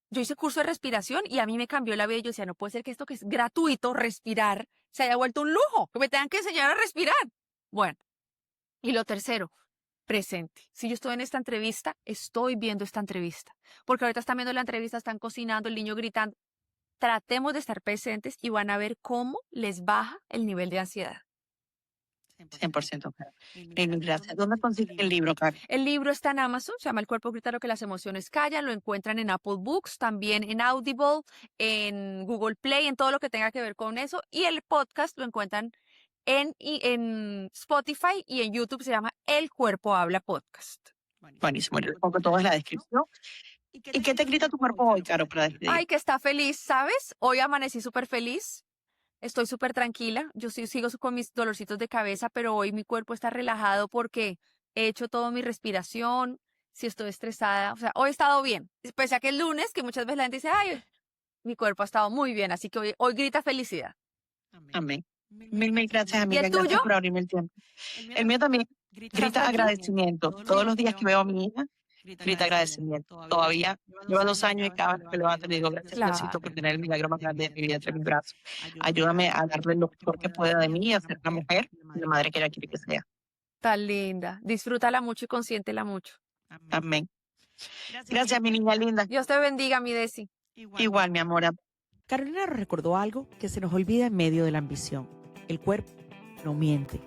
Yo hice curso de respiración y a mí me cambió la vida. Yo decía, no puede ser que esto que es gratuito, respirar, se haya vuelto un lujo, que me tengan que enseñar a respirar. Bueno, y lo tercero, presente. Si yo estoy en esta entrevista, estoy viendo esta entrevista. Porque ahorita están viendo la entrevista, están cocinando, el niño gritando. Tratemos de estar presentes y van a ver cómo les baja el nivel de ansiedad. 100%. Mil gracias. ¿Dónde consigues el libro, Caro? El libro está en Amazon, se llama El cuerpo grita lo que las emociones callan. Lo encuentran en Apple Books, también en Audible, en Google Play, en todo lo que tenga que ver con eso. Y el podcast lo encuentran en Spotify y en YouTube, se llama El Cuerpo Habla Podcast. Buenísimo. Yo le pongo todo en la descripción. ¿Y qué te grita tu cuerpo hoy, Caro, para despedir? Ay, que está feliz, ¿sabes? Hoy amanecí súper feliz. Estoy súper tranquila. Yo sigo con mis dolorcitos de cabeza, pero hoy mi cuerpo está relajado porque he hecho toda mi respiración. Si estoy estresada, o sea, hoy he estado bien. Pese a que es lunes, que muchas veces la gente dice, ay, mi cuerpo ha estado muy bien, así que hoy grita felicidad. Amén. Mil gracias, amiga. ¿Y el tuyo? Gracias por abrirme el tiempo. El mío también grita agradecimiento. Todos los días que veo a mi hija, grita agradecimiento. Todavía lleva 2 años y cada vez que levanto le digo gracias, Claro. Diosito, por tener el milagro más grande de mi vida entre mis brazos. Ayúdame a darle lo mejor que pueda de mí y a ser la mujer y la madre que ella quiere que sea. Tan linda. Disfrútala mucho y consiéntela mucho. Amén. Gracias, mi niña linda. Dios te bendiga, mi Desi. Igual, mi amor. Carolina nos recordó algo que se nos olvida en medio de la ambición. El cuerpo no miente.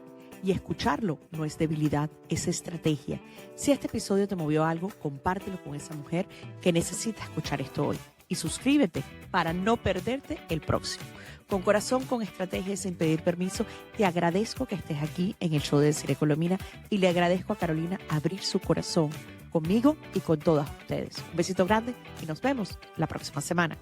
Y escucharlo no es debilidad, es estrategia. Si este episodio te movió algo, compártelo con esa mujer que necesita escuchar esto hoy. Y suscríbete para no perderte el próximo. Con corazón, con estrategia y sin pedir permiso, te agradezco que estés aquí en el show de Desiree Colomina y le agradezco a Carolina abrir su corazón conmigo y con todas ustedes. Un besito grande y nos vemos la próxima semana.